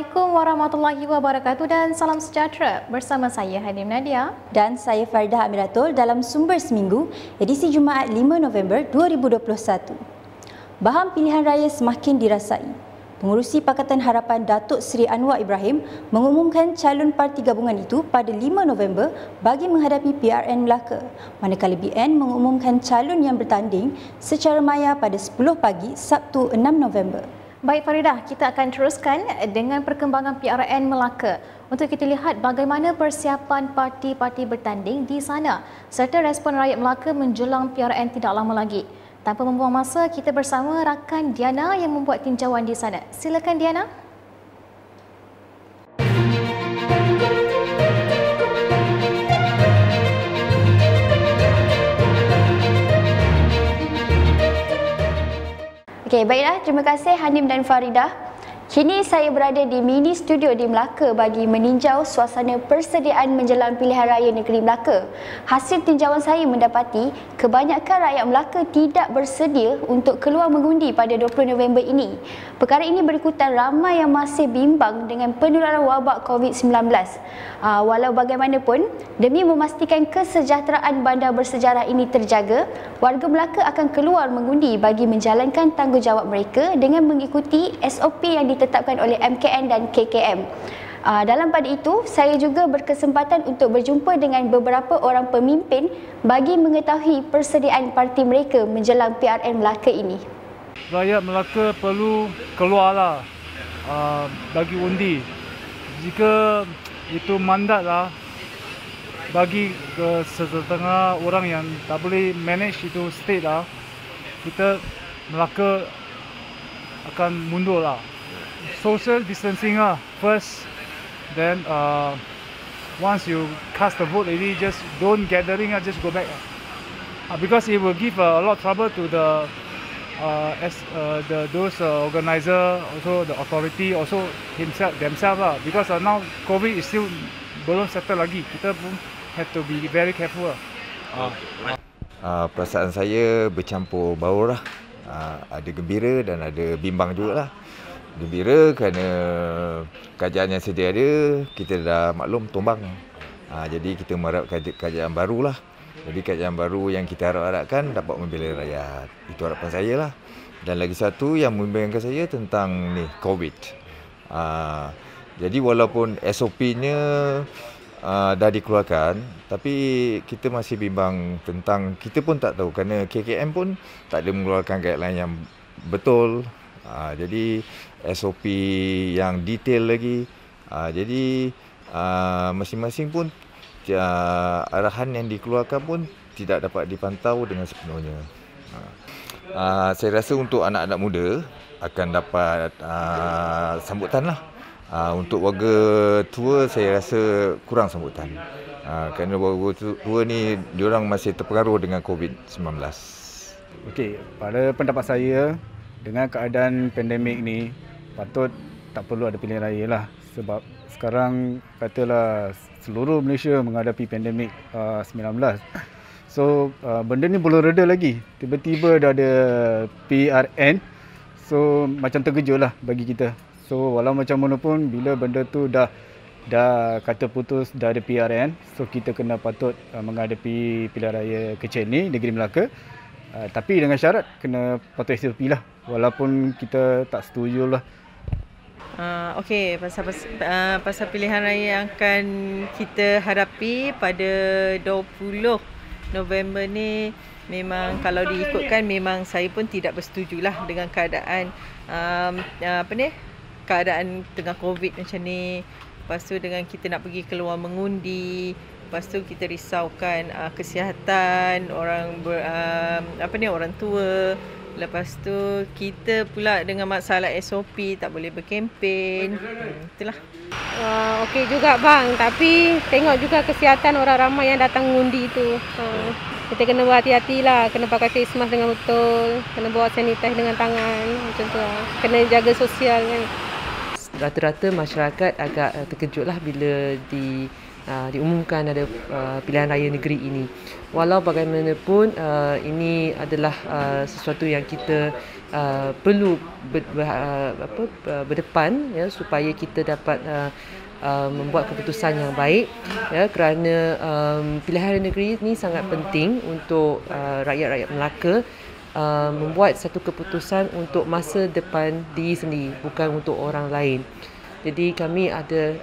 Assalamualaikum warahmatullahi wabarakatuh dan salam sejahtera. Bersama saya Hanim Nadia dan saya Faridah Amiratul dalam Sumber Seminggu, edisi Jumaat 5 November 2021. Baham pilihan raya semakin dirasai. Pengurusi Pakatan Harapan Datuk Seri Anwar Ibrahim mengumumkan calon parti gabungan itu pada 5 November bagi menghadapi PRN Melaka, manakala BN mengumumkan calon yang bertanding secara maya pada 10 pagi Sabtu 6 November. Baik Faridah, kita akan teruskan dengan perkembangan PRN Melaka untuk kita lihat bagaimana persiapan parti-parti bertanding di sana serta respon rakyat Melaka menjelang PRN tidak lama lagi. Tanpa membuang masa, kita bersama rakan Diana yang membuat tinjauan di sana. Silakan Diana. Okey, baiklah. Terima kasih Hanim dan Faridah. Kini saya berada di mini studio di Melaka bagi meninjau suasana persediaan menjelang pilihan raya negeri Melaka. Hasil tinjauan saya mendapati kebanyakan rakyat Melaka tidak bersedia untuk keluar mengundi pada 20 November ini. Perkara ini berikutan ramai yang masih bimbang dengan penularan wabak COVID-19. Walau bagaimanapun, demi memastikan kesejahteraan bandar bersejarah ini terjaga, warga Melaka akan keluar mengundi bagi menjalankan tanggungjawab mereka dengan mengikuti SOP yang ditetapkan oleh MKN dan KKM. Dalam pada itu, saya juga berkesempatan untuk berjumpa dengan beberapa orang pemimpin bagi mengetahui persediaan parti mereka menjelang PRN Melaka ini. Rakyat Melaka perlu keluarlah bagi undi. Jika itu mandatlah bagi ke setengah orang yang tak boleh manage itu state lah, kita Melaka akan mundur lah. Social distancing lah first, then once you cast the vote already, just don't gathering, just go back. Because it will give a lot of trouble to those organizer, also the authority, also themselves lah. Because now COVID is still belum settle lagi. Kita pun have to be very careful lah. Perasaan saya bercampur baur lah. Ada gembira dan ada bimbang juga lah. Gembira kerana kerajaan yang sedia ada, kita dah maklum tumbang. Jadi kita mengharap kerajaan baru lah. Jadi kerajaan baru yang kita harapkan dapat membela rakyat. Itu harapan saya lah. Dan lagi satu yang membimbangkan saya tentang ni COVID. Jadi walaupun SOP-nya dah dikeluarkan, tapi kita masih bimbang tentang, kita pun tak tahu kerana KKM pun tak ada mengeluarkan guideline yang betul. Jadi SOP yang detail lagi. Jadi masing-masing pun arahan yang dikeluarkan pun tidak dapat dipantau dengan sepenuhnya. Saya rasa untuk anak-anak muda akan dapat sambutan lah. Untuk warga tua saya rasa kurang sambutan. Kerana warga tua ni diorang masih terpengaruh dengan COVID-19. Okey, pada pendapat saya, dengan keadaan pandemik ni patut tak perlu ada pilihan raya lah. Sebab sekarang katalah seluruh Malaysia menghadapi pandemik 19. So benda ni belum reda lagi. Tiba-tiba dah ada PRN. So macam terkejut lah bagi kita. So walau macam mana pun, bila benda tu dah kata putus, dah ada PRN, so kita kena patut menghadapi pilihan raya kecil ni negeri Melaka. Tapi dengan syarat kena patuh SOP lah, walaupun kita tak setuju lah. Okey, pasal pilihan raya yang akan kita hadapi pada 20 November ni, memang kalau diikutkan, memang saya pun tidak bersetujulah dengan keadaan keadaan tengah COVID macam ni. Lepas tu dengan kita nak pergi keluar mengundi, lepas tu kita risaukan kesihatan orang orang tua. Lepas tu kita pula dengan masalah SOP, tak boleh berkempen. Itulah. Okey juga bang, tapi tengok juga kesihatan orang ramai yang datang mengundi tu. Kita kena berhati-hati lah, kena pakai face mask dengan betul, kena bawa sanitizer dengan tangan, macam tu lah. Kena jaga sosial kan. Rata-rata masyarakat agak terkejutlah bila diumumkan ada pilihan raya negeri ini. Walau bagaimanapun ini adalah sesuatu yang kita perlu berdepan ya, supaya kita dapat membuat keputusan yang baik ya, kerana pilihan raya negeri ini sangat penting untuk rakyat-rakyat Melaka membuat satu keputusan untuk masa depan diri sendiri, bukan untuk orang lain. Jadi kami ada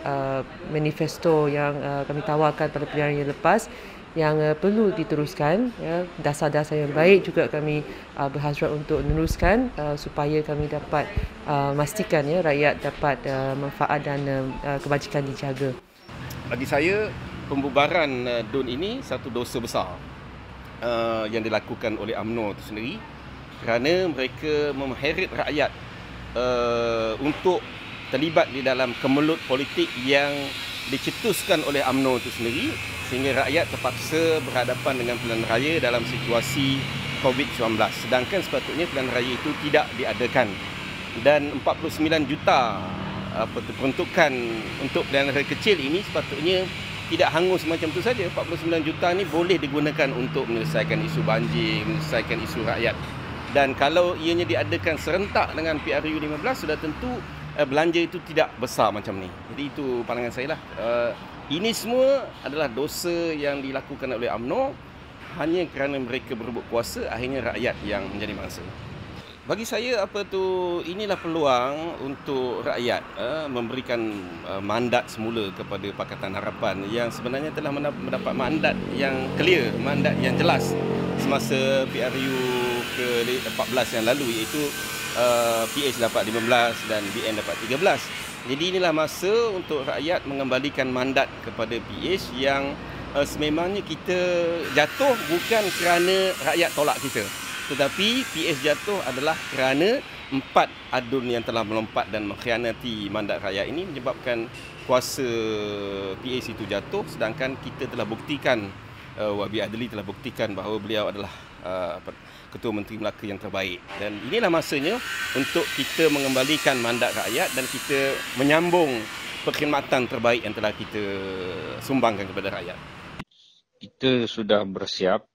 manifesto yang kami tawarkan pada pilihan raya lepas yang perlu diteruskan ya, dasar-dasar yang baik juga kami berhasrat untuk meneruskan supaya kami dapat memastikan ya rakyat dapat manfaat dan kebajikan dijaga. Bagi saya, pembubaran DUN ini satu dosa besar yang dilakukan oleh UMNO itu sendiri, kerana mereka mengheret rakyat untuk terlibat di dalam kemelut politik yang dicetuskan oleh UMNO itu sendiri, sehingga rakyat terpaksa berhadapan dengan pilihan raya dalam situasi COVID-19. Sedangkan sepatutnya pilihan raya itu tidak diadakan. Dan 49 juta peruntukan untuk pilihan raya kecil ini sepatutnya tidak hangus macam itu saja. 49 juta ini boleh digunakan untuk menyelesaikan isu banjir, menyelesaikan isu rakyat. Dan kalau ianya diadakan serentak dengan PRU 15, sudah tentu belanja itu tidak besar macam ni. Jadi itu pandangan saya lah. Ini semua adalah dosa yang dilakukan oleh UMNO hanya kerana mereka berebut kuasa, akhirnya rakyat yang menjadi mangsa. Bagi saya inilah peluang untuk rakyat memberikan mandat semula kepada Pakatan Harapan yang sebenarnya telah mendapat mandat yang clear, mandat yang jelas semasa PRU ke-14 yang lalu, iaitu PH dapat 15 dan BN dapat 13. Jadi inilah masa untuk rakyat mengembalikan mandat kepada PH yang sememangnya kita jatuh bukan kerana rakyat tolak kita, tetapi PH jatuh adalah kerana 4 adun yang telah melompat dan mengkhianati mandat rakyat ini menyebabkan kuasa PH itu jatuh, sedangkan kita telah buktikan, Wabi Adli telah buktikan bahawa beliau adalah Ketua Menteri Melaka yang terbaik. Dan inilah masanya untuk kita mengembalikan mandat rakyat dan kita menyambung perkhidmatan terbaik yang telah kita sumbangkan kepada rakyat. Kita sudah bersiap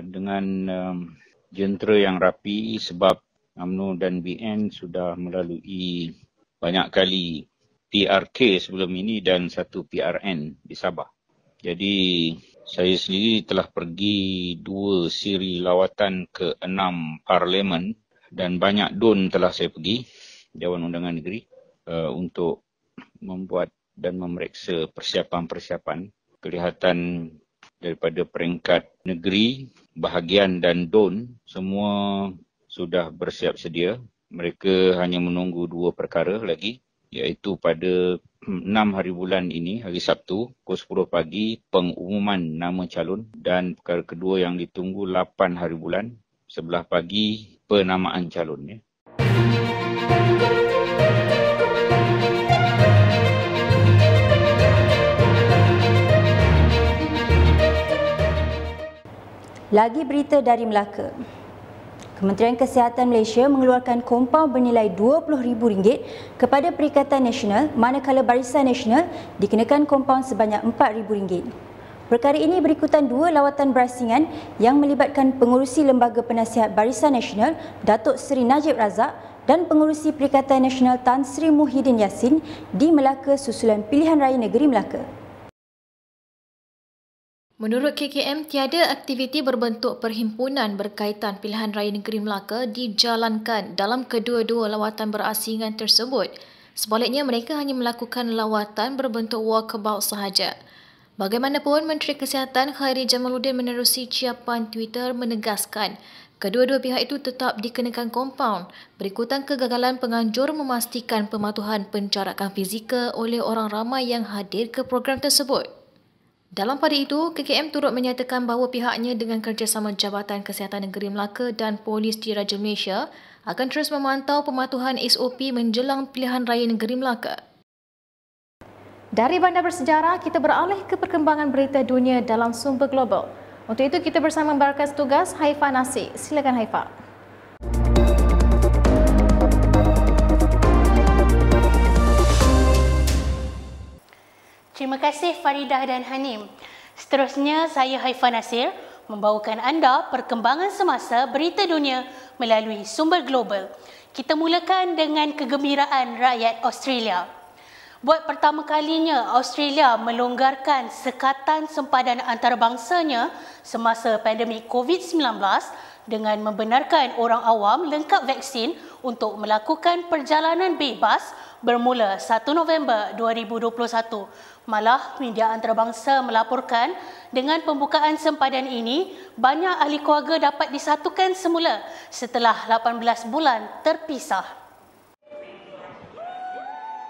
dengan jentera yang rapi sebab UMNO dan BN sudah melalui banyak kali PRK sebelum ini dan satu PRN di Sabah. Jadi saya sendiri telah pergi 2 siri lawatan ke 6 parlimen dan banyak DUN telah saya pergi, Dewan Undangan Negeri, untuk membuat dan memeriksa persiapan-persiapan. Kelihatan daripada peringkat negeri, bahagian dan DUN, semua sudah bersiap sedia. Mereka hanya menunggu 2 perkara lagi, iaitu pada 6 hari bulan ini, hari Sabtu, pukul 10 pagi, pengumuman nama calon, dan perkara kedua yang ditunggu 8 hari bulan, 11 pagi, penamaan calon. Lagi berita dari Melaka. Kementerian Kesihatan Malaysia mengeluarkan kompaun bernilai RM20,000 kepada Perikatan Nasional, manakala Barisan Nasional dikenakan kompaun sebanyak RM4,000. Perkara ini berikutan 2 lawatan berasingan yang melibatkan pengurusi Lembaga Penasihat Barisan Nasional, Datuk Seri Najib Razak, dan pengurusi Perikatan Nasional Tan Sri Muhyiddin Yassin di Melaka susulan pilihan raya negeri Melaka. Menurut KKM, tiada aktiviti berbentuk perhimpunan berkaitan pilihan raya negeri Melaka dijalankan dalam kedua-dua lawatan berasingan tersebut. Sebaliknya, mereka hanya melakukan lawatan berbentuk walkabout sahaja. Bagaimanapun, Menteri Kesihatan Khairi Jamaluddin menerusi ciapan Twitter menegaskan kedua-dua pihak itu tetap dikenakan kompaun berikutan kegagalan penganjur memastikan pematuhan penjarakan fizikal oleh orang ramai yang hadir ke program tersebut. Dalam pada itu, KKM turut menyatakan bahawa pihaknya dengan kerjasama Jabatan Kesihatan Negeri Melaka dan Polis Diraja Malaysia akan terus memantau pematuhan SOP menjelang pilihan raya negeri Melaka. Dari Bandar Bersejarah, kita beralih ke perkembangan berita dunia dalam sumber global. Untuk itu, kita bersama berkas tugas Haifa Nasir. Silakan Haifa. Terima kasih Faridah dan Hanim. Seterusnya saya Haifah Nasir membawakan anda perkembangan semasa berita dunia melalui sumber global. Kita mulakan dengan kegembiraan rakyat Australia. Buat pertama kalinya, Australia melonggarkan sekatan sempadan antarabangsanya semasa pandemik COVID-19 dengan membenarkan orang awam lengkap vaksin untuk melakukan perjalanan bebas bermula 1 November 2021. Malah, media antarabangsa melaporkan dengan pembukaan sempadan ini, banyak ahli keluarga dapat disatukan semula setelah 18 bulan terpisah.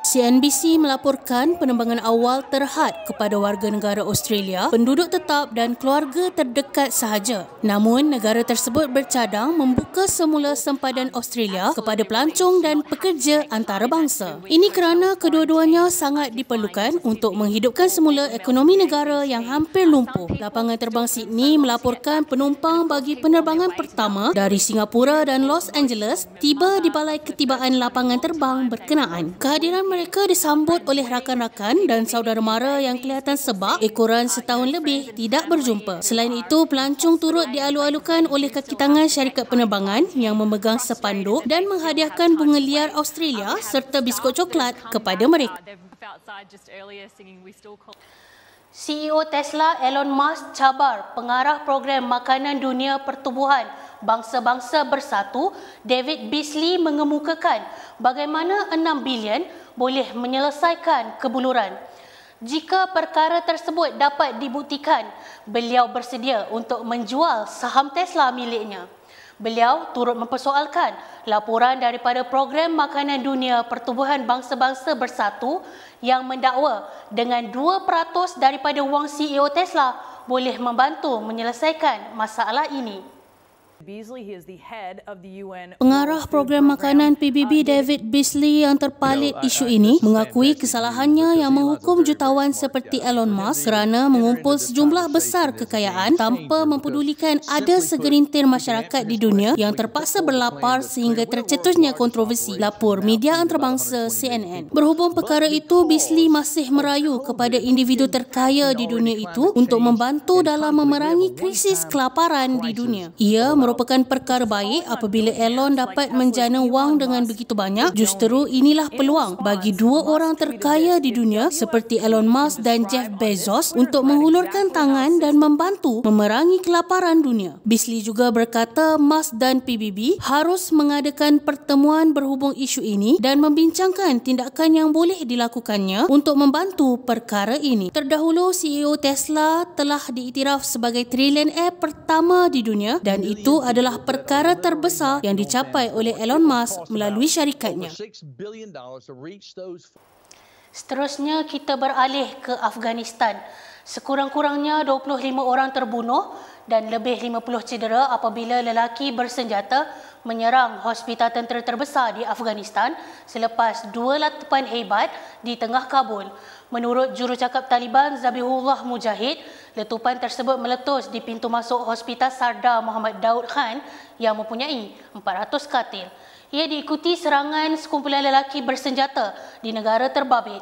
CNBC melaporkan penerbangan awal terhad kepada warga negara Australia, penduduk tetap dan keluarga terdekat sahaja. Namun, negara tersebut bercadang membuka semula sempadan Australia kepada pelancong dan pekerja antarabangsa. Ini kerana kedua-duanya sangat diperlukan untuk menghidupkan semula ekonomi negara yang hampir lumpuh. Lapangan terbang Sydney melaporkan penumpang bagi penerbangan pertama dari Singapura dan Los Angeles tiba di balai ketibaan lapangan terbang berkenaan. Kehadiran mereka disambut oleh rakan-rakan dan saudara mara yang kelihatan sebab ekoran setahun lebih tidak berjumpa. Selain itu, pelancong turut dialu-alukan oleh kaki tangan syarikat penerbangan yang memegang sepanduk dan menghadiahkan bunga liar Australia serta biskut coklat kepada mereka. CEO Tesla Elon Musk cabar pengarah program makanan dunia pertubuhan bangsa-bangsa bersatu David Beasley mengemukakan bagaimana 6 bilion boleh menyelesaikan kebuluran. Jika perkara tersebut dapat dibuktikan, beliau bersedia untuk menjual saham Tesla miliknya. Beliau turut mempersoalkan laporan daripada program makanan dunia pertubuhan bangsa-bangsa bersatu yang mendakwa dengan 2% daripada wang CEO Tesla boleh membantu menyelesaikan masalah ini. Pengarah program makanan PBB David Beasley yang terpalit isu ini mengakui kesalahannya yang menghukum jutawan seperti Elon Musk kerana mengumpul sejumlah besar kekayaan tanpa mempedulikan ada segerintir masyarakat di dunia yang terpaksa berlapar sehingga tercetusnya kontroversi, lapor media antarabangsa CNN. Berhubung perkara itu, Beasley masih merayu kepada individu terkaya di dunia itu untuk membantu dalam memerangi krisis kelaparan di dunia. Ia merupakan perkara baik apabila Elon dapat menjana wang dengan begitu banyak. Justeru inilah peluang bagi dua orang terkaya di dunia seperti Elon Musk dan Jeff Bezos untuk menghulurkan tangan dan membantu memerangi kelaparan dunia. Beasley juga berkata Musk dan PBB harus mengadakan pertemuan berhubung isu ini dan membincangkan tindakan yang boleh dilakukannya untuk membantu perkara ini. Terdahulu, CEO Tesla telah diiktiraf sebagai triliunaire pertama di dunia dan itu adalah perkara terbesar yang dicapai oleh Elon Musk melalui syarikatnya. Seterusnya kita beralih ke Afghanistan. Sekurang-kurangnya 25 orang terbunuh dan lebih 50 cedera apabila lelaki bersenjata menyerang hospital tentera terbesar di Afghanistan selepas dua letupan hebat di tengah Kabul. Menurut jurucakap Taliban Zabihullah Mujahid, letupan tersebut meletus di pintu masuk Hospital Sardar Muhammad Daud Khan yang mempunyai 400 katil. Ia diikuti serangan sekumpulan lelaki bersenjata di negara terbabit.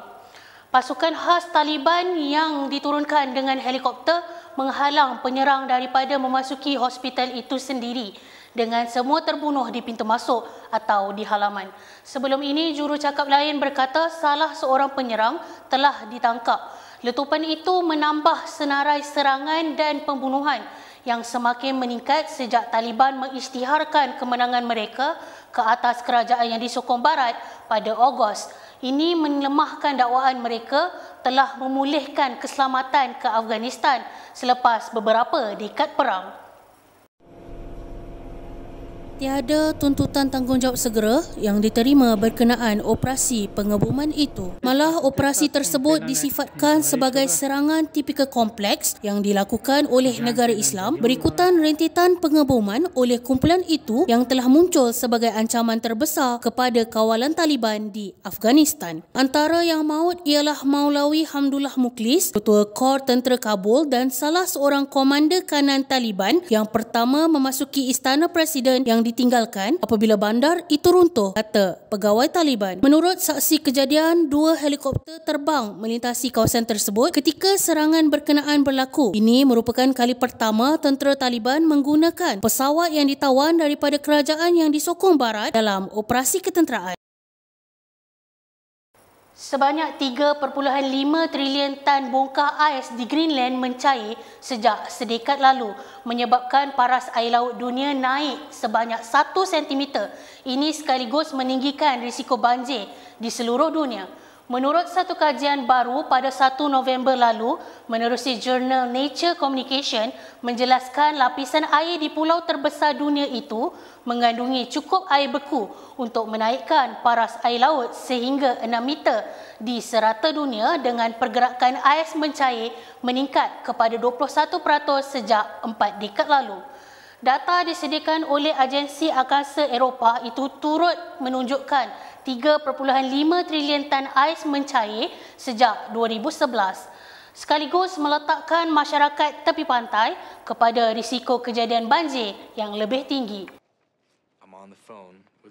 Pasukan khas Taliban yang diturunkan dengan helikopter menghalang penyerang daripada memasuki hospital itu sendiri dengan semua terbunuh di pintu masuk atau di halaman. Sebelum ini, jurucakap lain berkata salah seorang penyerang telah ditangkap. Letupan itu menambah senarai serangan dan pembunuhan yang semakin meningkat sejak Taliban mengisytiharkan kemenangan mereka ke atas kerajaan yang disokong barat pada Ogos. Ini melemahkan dakwaan mereka telah memulihkan keselamatan ke Afghanistan selepas beberapa dekad perang. Tiada tuntutan tanggungjawab segera yang diterima berkenaan operasi pengebuman itu. Malah operasi tersebut disifatkan sebagai serangan tipikal kompleks yang dilakukan oleh negara Islam berikutan rentetan pengebuman oleh kumpulan itu yang telah muncul sebagai ancaman terbesar kepada kawalan Taliban di Afghanistan. Antara yang maut ialah Maulawi Hamdullah Mukhlis, Ketua Kor Tentera Kabul dan salah seorang komander kanan Taliban yang pertama memasuki Istana Presiden yang ditinggalkan apabila bandar itu runtuh, kata pegawai Taliban. Menurut saksi kejadian, 2 helikopter terbang melintasi kawasan tersebut ketika serangan berkenaan berlaku. Ini merupakan kali pertama tentera Taliban menggunakan pesawat yang ditawan daripada kerajaan yang disokong barat dalam operasi ketenteraan. Sebanyak 3.5 trilion tan bongkah ais di Greenland mencair sejak sedekad lalu, menyebabkan paras air laut dunia naik sebanyak 1 cm. Ini sekaligus meninggikan risiko banjir di seluruh dunia. Menurut satu kajian baru pada 1 November lalu, menerusi jurnal Nature Communication menjelaskan lapisan air di pulau terbesar dunia itu mengandungi cukup air beku untuk menaikkan paras air laut sehingga 6 meter di serata dunia, dengan pergerakan ais mencair meningkat kepada 21% sejak 4 dekad lalu. Data disediakan oleh Agensi Angkasa Eropah itu turut menunjukkan 3.5 trilion tan ais mencair sejak 2011, sekaligus meletakkan masyarakat tepi pantai kepada risiko kejadian banjir yang lebih tinggi.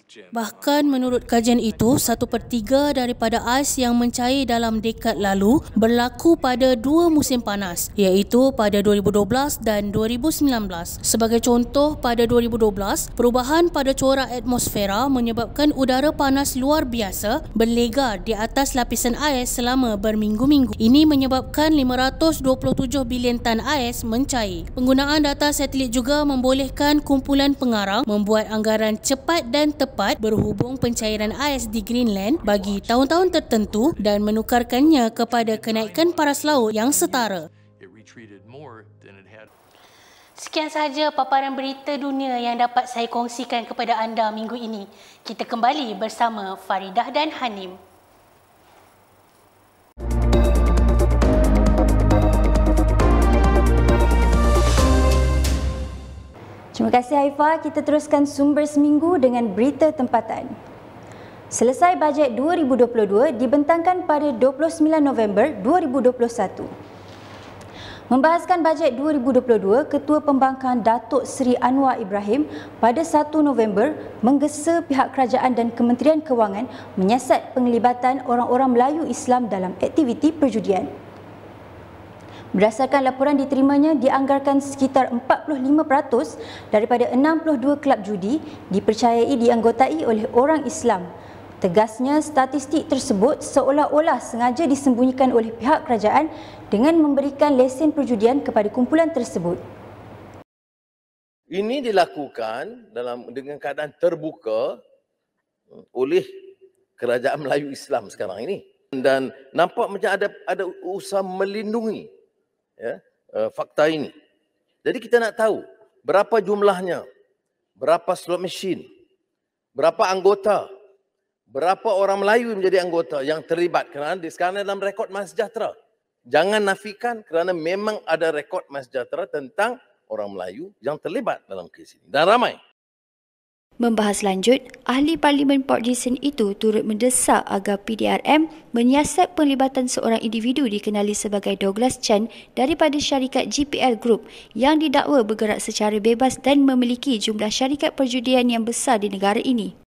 Bahkan menurut kajian itu, 1/3 daripada ais yang mencair dalam dekad lalu berlaku pada 2 musim panas, iaitu pada 2012 dan 2019. Sebagai contoh, pada 2012, perubahan pada corak atmosfera menyebabkan udara panas luar biasa berlegar di atas lapisan ais selama berminggu-minggu. Ini menyebabkan 527 bilion tan ais mencair. Penggunaan data satelit juga membolehkan kumpulan pengarang membuat anggaran cepat dan tepat berhubung pencairan ais di Greenland bagi tahun-tahun tertentu dan menukarkannya kepada kenaikan paras laut yang setara. Sekian sahaja paparan berita dunia yang dapat saya kongsikan kepada anda minggu ini. Kita kembali bersama Faridah dan Hanim. Terima kasih Haifa. Kita teruskan sumber seminggu dengan berita tempatan. Selesai bajet 2022 dibentangkan pada 29 November 2021. Membahaskan bajet 2022, Ketua Pembangkang Datuk Seri Anwar Ibrahim pada 1 November menggesa pihak kerajaan dan Kementerian Kewangan menyiasat penglibatan orang-orang Melayu Islam dalam aktiviti perjudian. Berdasarkan laporan diterimanya, dianggarkan sekitar 45% daripada 62 kelab judi dipercayai dianggotai oleh orang Islam. Tegasnya, statistik tersebut seolah-olah sengaja disembunyikan oleh pihak kerajaan dengan memberikan lesen perjudian kepada kumpulan tersebut. Ini dilakukan dengan keadaan terbuka oleh kerajaan Melayu Islam sekarang ini, dan nampak macam ada usaha melindungi fakta ini. Jadi kita nak tahu berapa jumlahnya, berapa slot machine, berapa anggota, berapa orang Melayu menjadi anggota yang terlibat, kerana sekarang dalam rekod MySejahtera. Jangan nafikan, kerana memang ada rekod MySejahtera tentang orang Melayu yang terlibat dalam kes ini, dan ramai. Membahas lanjut, ahli Parlimen Port Dickson itu turut mendesak agar PDRM menyiasat penglibatan seorang individu dikenali sebagai Douglas Chan daripada syarikat GPL Group yang didakwa bergerak secara bebas dan memiliki jumlah syarikat perjudian yang besar di negara ini.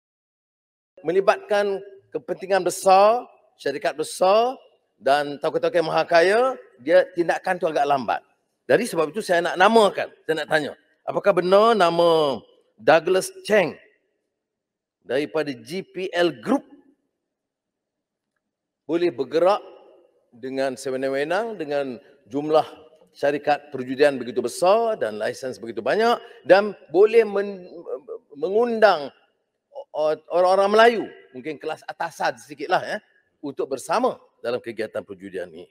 Melibatkan kepentingan besar, syarikat besar dan tokoh-tokoh yang maha kaya, dia tindakan tu agak lambat. Dari sebab itu saya nak namakan, saya nak tanya, apakah benar nama Douglas Cheng daripada GPL Group boleh bergerak dengan sewenang-wenang dengan jumlah syarikat perjudian begitu besar dan lisens begitu banyak, dan boleh mengundang orang-orang Melayu, mungkin kelas atasan sedikitlah untuk bersama dalam kegiatan perjudian ini.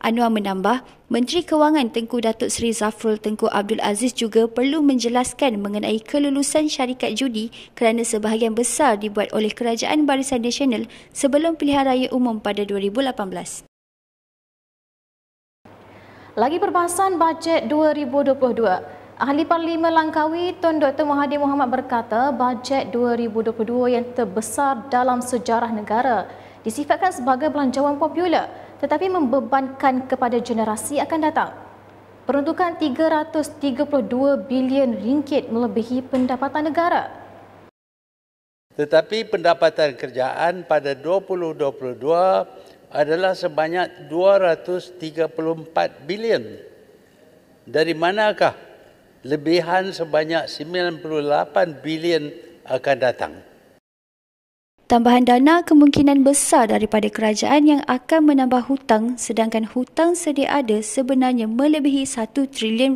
Anwar menambah, Menteri Kewangan Tengku Datuk Seri Zafrul Tengku Abdul Aziz juga perlu menjelaskan mengenai kelulusan syarikat judi kerana sebahagian besar dibuat oleh Kerajaan Barisan Nasional sebelum pilihan raya umum pada 2018. Lagi perbahasan bajet 2022. Ahli Parlimen Langkawi Tun Dr. Mahathir Mohamad berkata bajet 2022 yang terbesar dalam sejarah negara disifatkan sebagai belanjawan popular tetapi membebankan kepada generasi akan datang. Peruntukan RM332 bilion melebihi pendapatan negara. Tetapi pendapatan kerjaan pada 2022 adalah sebanyak 234 bilion. Dari manakah lebihan sebanyak 98 bilion akan datang? Tambahan dana kemungkinan besar daripada kerajaan yang akan menambah hutang, sedangkan hutang sedia ada sebenarnya melebihi RM1 trilion.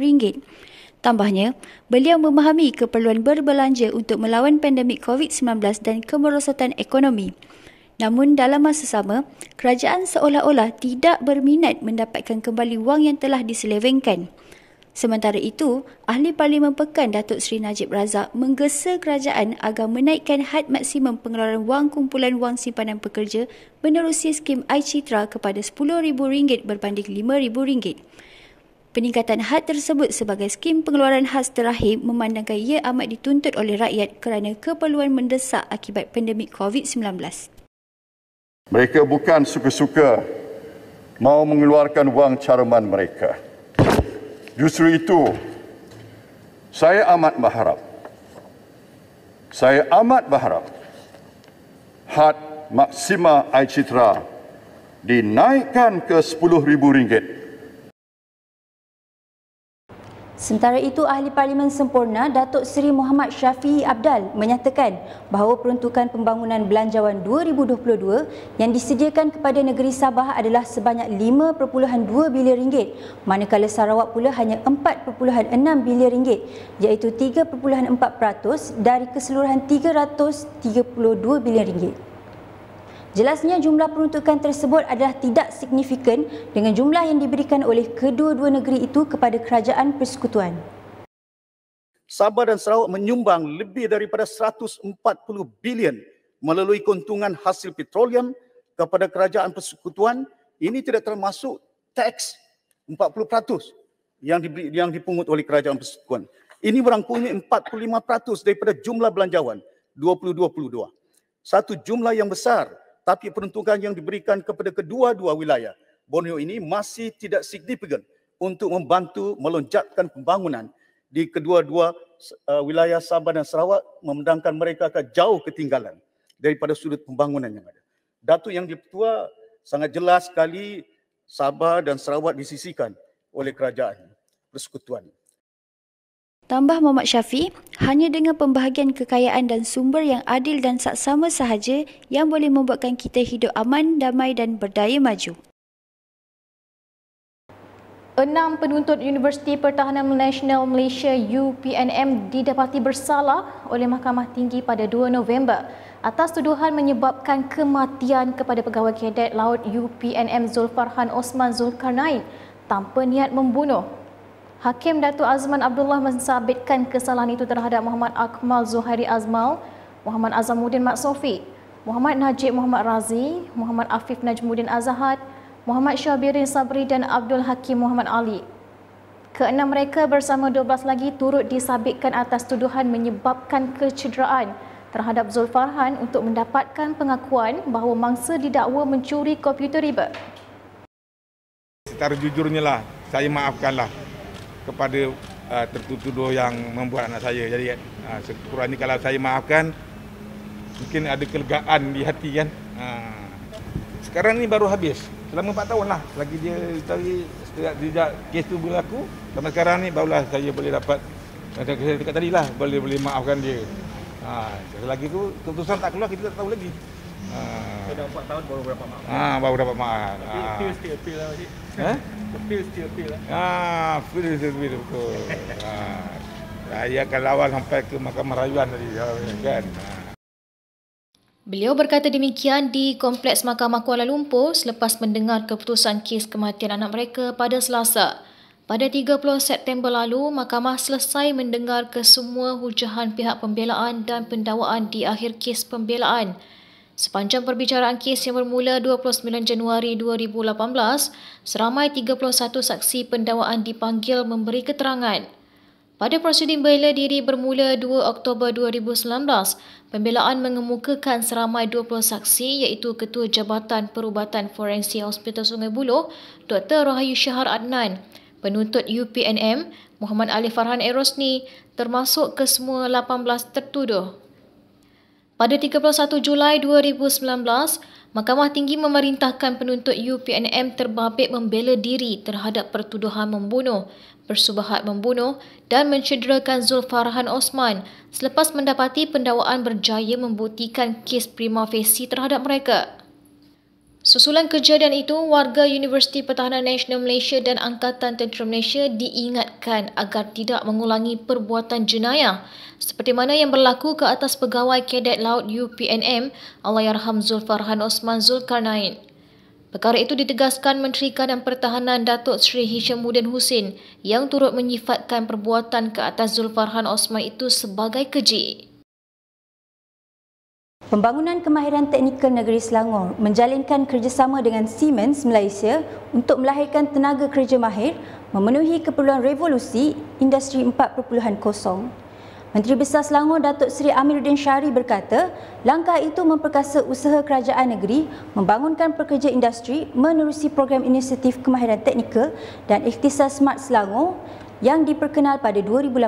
Tambahnya, beliau memahami keperluan berbelanja untuk melawan pandemik COVID-19 dan kemerosotan ekonomi. Namun dalam masa sama, kerajaan seolah-olah tidak berminat mendapatkan kembali wang yang telah diselewengkan. Sementara itu, Ahli Parlimen Pekan Datuk Seri Najib Razak menggesa kerajaan agar menaikkan had maksimum pengeluaran wang kumpulan wang simpanan pekerja menerusi skim iCitra kepada RM10,000 berbanding RM5,000. Peningkatan had tersebut sebagai skim pengeluaran khas terakhir memandangkan ia amat dituntut oleh rakyat kerana keperluan mendesak akibat pandemik COVID-19. Mereka bukan suka-suka mau mengeluarkan wang caruman mereka. Justru itu, saya amat berharap had maksima iCitra dinaikkan ke RM10,000. Sementara itu, Ahli Parlimen Sempurna Datuk Seri Muhammad Syafiee Abdal menyatakan bahawa peruntukan pembangunan belanjawan 2022 yang disediakan kepada negeri Sabah adalah sebanyak RM5.2 bilion, manakala Sarawak pula hanya RM4.6 bilion, iaitu 3.4% dari keseluruhan RM332 bilion. Jelasnya jumlah peruntukan tersebut adalah tidak signifikan dengan jumlah yang diberikan oleh kedua-dua negeri itu kepada kerajaan persekutuan. Sabah dan Sarawak menyumbang lebih daripada 140 bilion melalui keuntungan hasil petroleum kepada kerajaan persekutuan. Ini tidak termasuk teks 40% yang dipungut oleh kerajaan persekutuan. Ini merangkumi 45% daripada jumlah belanjawan 2022. Satu jumlah yang besar. Tapi peruntukan yang diberikan kepada kedua-dua wilayah Borneo ini masih tidak signifikan untuk membantu melonjakkan pembangunan di kedua-dua wilayah Sabah dan Sarawak, memandangkan mereka akan jauh ketinggalan daripada sudut pembangunan yang ada. Datuk Yang di-Pertua sangat jelas sekali Sabah dan Sarawak disisihkan oleh kerajaan persekutuan. Tambah Muhammad Syafiee, hanya dengan pembahagian kekayaan dan sumber yang adil dan saksama sahaja yang boleh membuatkan kita hidup aman, damai dan berdaya maju. 6 penuntut Universiti Pertahanan Nasional Malaysia UPNM didapati bersalah oleh Mahkamah Tinggi pada 2 November atas tuduhan menyebabkan kematian kepada pegawai kadet laut UPNM Zulfarhan Osman Zulkarnain tanpa niat membunuh. Hakim Datuk Azman Abdullah mensabitkan kesalahan itu terhadap Muhammad Akmal Zuhairi Azmal, Muhammad Azamuddin Mat Sofi, Muhammad Najib Muhammad Razi, Muhammad Afif Najmuddin Azahad, Muhammad Syabirin Sabri dan Abdul Hakim Muhammad Ali. Keenam mereka bersama 12 lagi turut disabitkan atas tuduhan menyebabkan kecederaan terhadap Zulfarhan untuk mendapatkan pengakuan bahawa mangsa didakwa mencuri komputer riba. Secara jujurnya lah, saya maafkanlah kepada tertuduh yang membuat anak saya. Jadi sekurang-kurangnya kalau saya maafkan, mungkin ada kelegaan di hati kan. Sekarang ni baru habis. Selama 4 tahun lah. Selagi dia sejak kes tu berlaku, sampai sekarang ni barulah saya boleh dapat, saya dekat tadi lah, boleh maafkan dia. Selagi tu keputusan tak keluar, kita tak tahu lagi. Dah 4 tahun baru dapat maaf. Baru dapat maaf. Appeal lah Cik. Appeal lah. Appeal betul. Saya akan lawan sampai ke Mahkamah Rayuan tadi kan. Beliau berkata demikian di Kompleks Mahkamah Kuala Lumpur selepas mendengar keputusan kes kematian anak mereka pada Selasa. Pada 30 September lalu, mahkamah selesai mendengar kesemua hujahan pihak pembelaan dan pendakwaan di akhir kes pembelaan. Sepanjang perbicaraan kes yang bermula 29 Januari 2018, seramai 31 saksi pendakwaan dipanggil memberi keterangan. Pada prosiding bela diri bermula 2 Oktober 2019, pembelaan mengemukakan seramai 20 saksi iaitu Ketua Jabatan Perubatan Forensik Hospital Sungai Buloh, Dr. Rahayu Syahar Adnan, penuntut UPNM, Muhammad Ali Farhan Erosni, termasuk kesemua 18 tertuduh. Pada 31 Julai 2019, Mahkamah Tinggi memerintahkan penuntut UPNM terbabit membela diri terhadap pertuduhan membunuh, bersubahat membunuh dan mencederakan Zulfarhan Osman selepas mendapati pendakwaan berjaya membuktikan kes prima facie terhadap mereka. Susulan kejadian itu, warga Universiti Pertahanan Nasional Malaysia dan Angkatan Tentera Malaysia diingatkan agar tidak mengulangi perbuatan jenayah seperti mana yang berlaku ke atas pegawai Kadet Laut UPNM Allahyarham Zulfarhan Osman Zulkarnain. Perkara itu ditegaskan Menteri Keadaan Pertahanan Datuk Seri Hishamuddin Hussein yang turut menyifatkan perbuatan ke atas Zulfarhan Osman itu sebagai keji. Pembangunan Kemahiran Teknikal Negeri Selangor menjalinkan kerjasama dengan Siemens Malaysia untuk melahirkan tenaga kerja mahir memenuhi keperluan revolusi Industri 4.0. Menteri Besar Selangor Datuk Seri Amiruddin Syari berkata, langkah itu memperkasa usaha kerajaan negeri membangunkan pekerja industri menerusi program inisiatif Kemahiran Teknikal dan Ikhtisas Smart Selangor yang diperkenal pada 2018.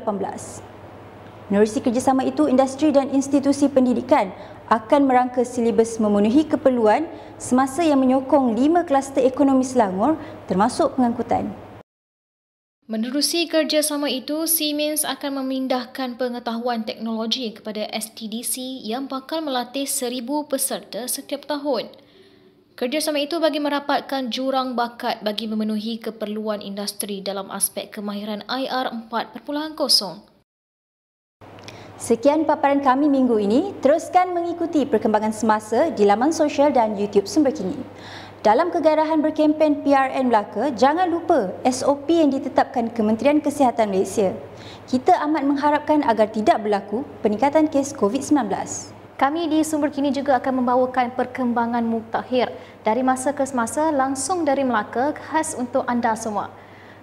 Menerusi kerjasama itu, industri dan institusi pendidikan akan merangka silibus memenuhi keperluan semasa yang menyokong 5 kluster ekonomi Selangor termasuk pengangkutan. Menerusi kerjasama itu, Siemens akan memindahkan pengetahuan teknologi kepada STDC yang bakal melatih 1,000 peserta setiap tahun. Kerjasama itu bagi merapatkan jurang bakat bagi memenuhi keperluan industri dalam aspek kemahiran IR 4.0. Sekian paparan kami minggu ini. Teruskan mengikuti perkembangan semasa di laman sosial dan YouTube Sumber Kini. Dalam kegairahan berkempen PRN Melaka, jangan lupa SOP yang ditetapkan Kementerian Kesihatan Malaysia. Kita amat mengharapkan agar tidak berlaku peningkatan kes COVID-19. Kami di Sumber Kini juga akan membawakan perkembangan muktakhir dari masa ke semasa langsung dari Melaka khas untuk anda semua.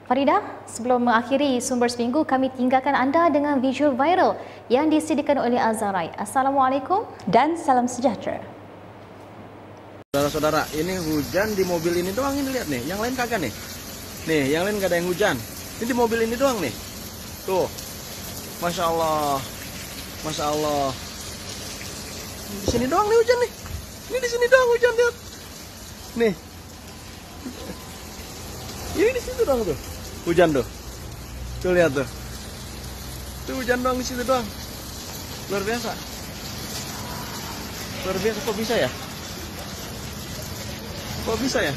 Farida, sebelum mengakhiri Sumber Seminggu, kami tinggalkan anda dengan visual viral yang disediakan oleh Azarai. Assalamualaikum dan salam sejahtera. Saudara-saudara, ini hujan di mobil ini doang, ini lihat nih, yang lain kagak nih. Nih, yang lain gak ada yang hujan. Ini di mobil ini doang nih. Tuh. Masya Allah. Masya Allah. Di sini doang nih hujan nih. Ini di sini doang hujan, lihat. Nih. Ini di situ doang tuh. Hujan tuh. Tuh lihat tuh. Tuh hujan doang di situ doang. Luar biasa. Luar biasa, kok bisa ya? Kok bisa ya?